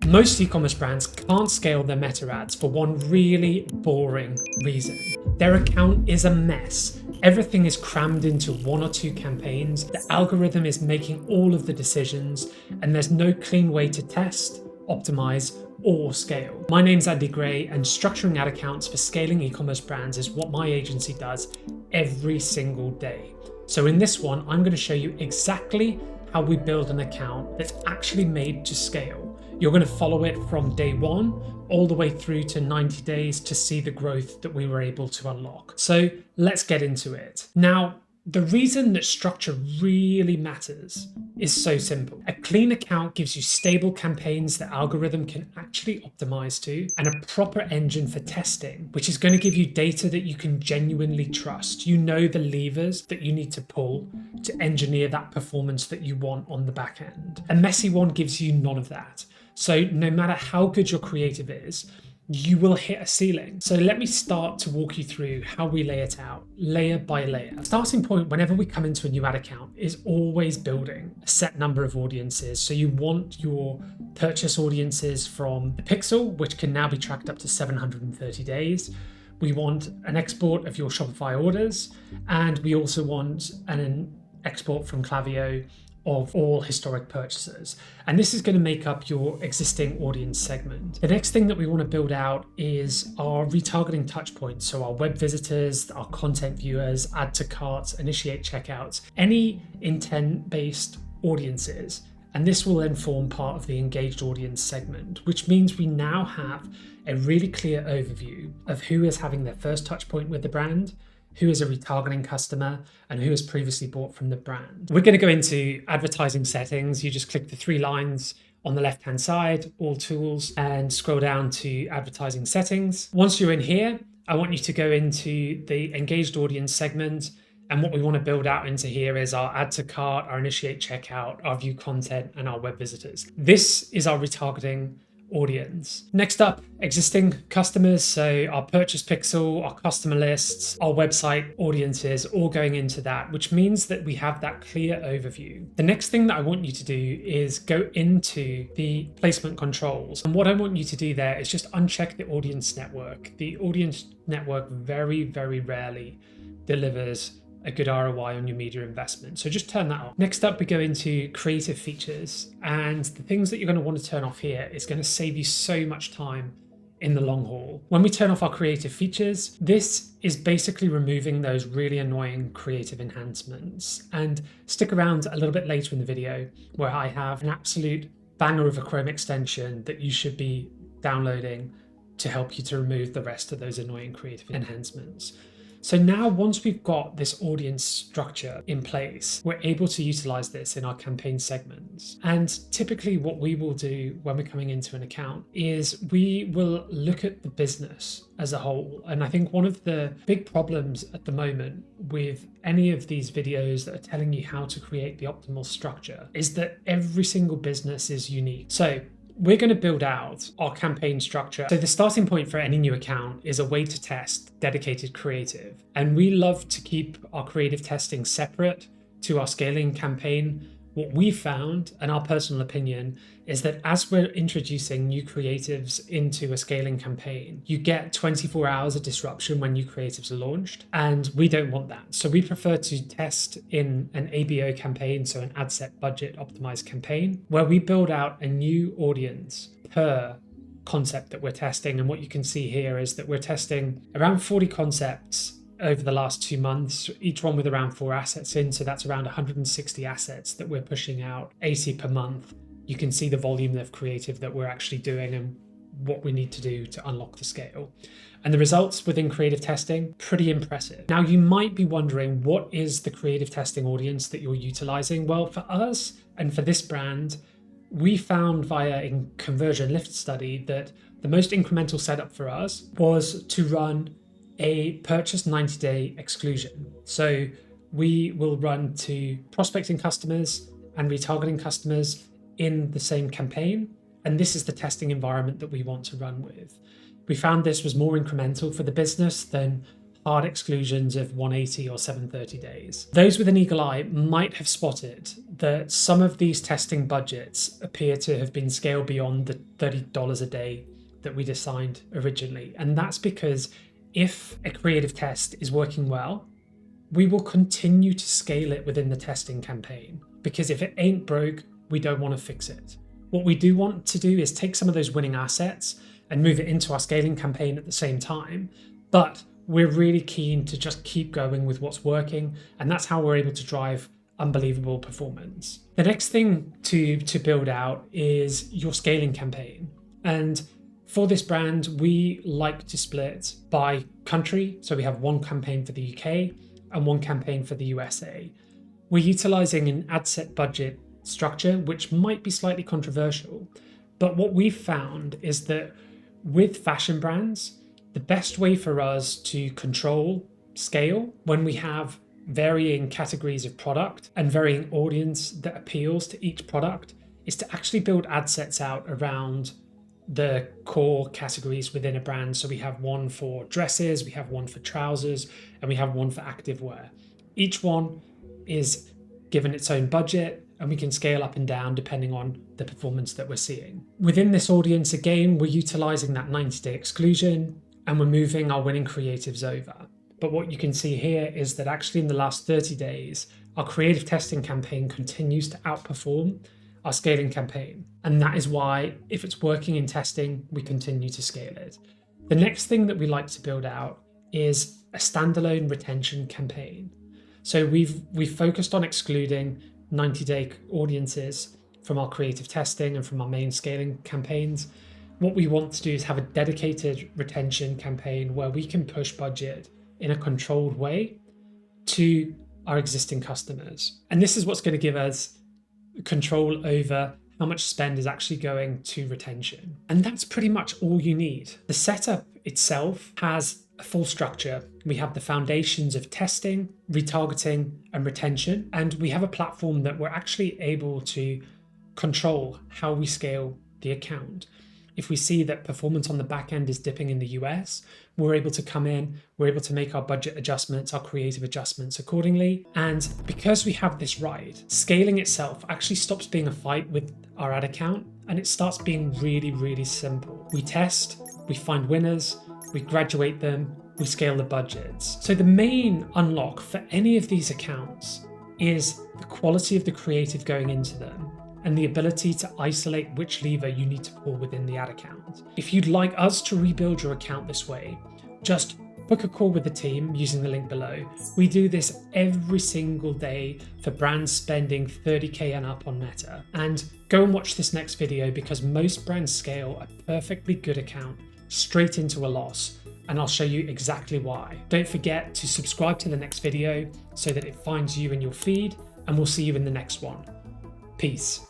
Most e-commerce brands can't scale their meta ads for one really boring reason. Their account is a mess. Everything is crammed into one or two campaigns. The algorithm is making all of the decisions, and there's no clean way to test, optimize, or scale. My name's Andy Gray, and structuring ad accounts for scaling e-commerce brands is what my agency does every single day. So in this one, I'm going to show you exactly how we build an account that's actually made to scale. You're going to follow it from day one all the way through to 90 days to see the growth that we were able to unlock. So let's get into it. Now, the reason that structure really matters is so simple. A clean account gives you stable campaigns the algorithm can actually optimize to, and a proper engine for testing, which is going to give you data that you can genuinely trust. You know the levers that you need to pull to engineer that performance that you want on the back end. A messy one gives you none of that. So no matter how good your creative is, you will hit a ceiling. So let me start to walk you through how we lay it out, layer by layer. Starting point whenever we come into a new ad account is always building a set number of audiences. So you want your purchase audiences from the pixel, which can now be tracked up to 730 days. We want an export of your Shopify orders, and we also want an export from Klaviyo of all historic purchases. And this is going to make up your existing audience segment. The next thing that we want to build out is our retargeting touch points. So our web visitors, our content viewers, add to carts, initiate checkouts, any intent-based audiences. And this will then form part of the engaged audience segment, which means we now have a really clear overview of who is having their first touch point with the brand, who is a retargeting customer, and who has previously bought from the brand. We're going to go into advertising settings. You just click the three lines on the left-hand side, all tools, and scroll down to advertising settings. Once you're in here, I want you to go into the engaged audience segment. And what we want to build out into here is our add to cart, our initiate checkout, our view content, and our web visitors. This is our retargeting audience. Next up, existing customers. So our purchase pixel, our customer lists, our website audiences, all going into that, which means that we have that clear overview. The next thing that I want you to do is go into the placement controls. And what I want you to do there is just uncheck the audience network. The audience network very, very rarely delivers a good ROI on your media investment. So just turn that off. Next up, we go into creative features, and the things that you're going to want to turn off here is going to save you so much time in the long haul. When we turn off our creative features, this is basically removing those really annoying creative enhancements. And stick around a little bit later in the video where I have an absolute banger of a Chrome extension that you should be downloading to help you to remove the rest of those annoying creative enhancements. So now once we've got this audience structure in place, we're able to utilize this in our campaign segments. And typically what we will do when we're coming into an account is we will look at the business as a whole. And I think one of the big problems at the moment with any of these videos that are telling you how to create the optimal structure is that every single business is unique. So we're going to build out our campaign structure. So the starting point for any new account is a way to test dedicated creative. And we love to keep our creative testing separate to our scaling campaign. What we found, and our personal opinion, is that as we're introducing new creatives into a scaling campaign, you get 24 hours of disruption when new creatives are launched, and we don't want that. So we prefer to test in an ABO campaign, so an ad set budget optimized campaign, where we build out a new audience per concept that we're testing. And what you can see here is that we're testing around 40 concepts over the last 2 months, each one with around 4 assets in. So that's around 160 assets that we're pushing out, 80 per month. You can see the volume of creative that we're actually doing and what we need to do to unlock the scale. And the results within creative testing, pretty impressive. Now you might be wondering, what is the creative testing audience that you're utilizing? Well, for us and for this brand, we found via a conversion lift study that the most incremental setup for us was to run a purchase 90-day exclusion. So we will run to prospecting customers and retargeting customers in the same campaign. And this is the testing environment that we want to run with. We found this was more incremental for the business than hard exclusions of 180 or 730 days. Those with an eagle eye might have spotted that some of these testing budgets appear to have been scaled beyond the $30 a day that we'd assigned originally. And that's because if a creative test is working well, we will continue to scale it within the testing campaign, because if it ain't broke, we don't want to fix it. What we do want to do is take some of those winning assets and move it into our scaling campaign at the same time. But we're really keen to just keep going with what's working, and that's how we're able to drive unbelievable performance. The next thing to build out is your scaling campaign. And for this brand, we like to split by country. So we have one campaign for the UK and one campaign for the USA. We're utilizing an ad set budget structure, which might be slightly controversial. But what we've found is that with fashion brands, the best way for us to control scale when we have varying categories of product and varying audience that appeals to each product is to actually build ad sets out around the core categories within a brand. So we have one for dresses, we have one for trousers, and we have one for activewear. Each one is given its own budget, and we can scale up and down depending on the performance that we're seeing. Within this audience, again, we're utilizing that 90-day exclusion, and we're moving our winning creatives over. But what you can see here is that actually in the last 30 days, our creative testing campaign continues to outperform our scaling campaign. And that is why, if it's working in testing, we continue to scale it. The next thing that we like to build out is a standalone retention campaign. So we've focused on excluding 90-day audiences from our creative testing and from our main scaling campaigns. What we want to do is have a dedicated retention campaign where we can push budget in a controlled way to our existing customers. And this is what's going to give us control over how much spend is actually going to retention. And that's pretty much all you need. The setup itself has a full structure. We have the foundations of testing, retargeting, and retention. And we have a platform that we're actually able to control how we scale the account. If we see that performance on the back end is dipping in the US, we're able to come in, we're able to make our budget adjustments, our creative adjustments accordingly. And because we have this right, scaling itself actually stops being a fight with our ad account, and it starts being really, really simple. We test, we find winners, we graduate them, we scale the budgets. So the main unlock for any of these accounts is the quality of the creative going into them, and the ability to isolate which lever you need to pull within the ad account. If you'd like us to rebuild your account this way, just book a call with the team using the link below. We do this every single day for brands spending 30K and up on Meta. And go and watch this next video, because most brands scale a perfectly good account straight into a loss, and I'll show you exactly why. Don't forget to subscribe to the next video so that it finds you in your feed, and we'll see you in the next one. Peace.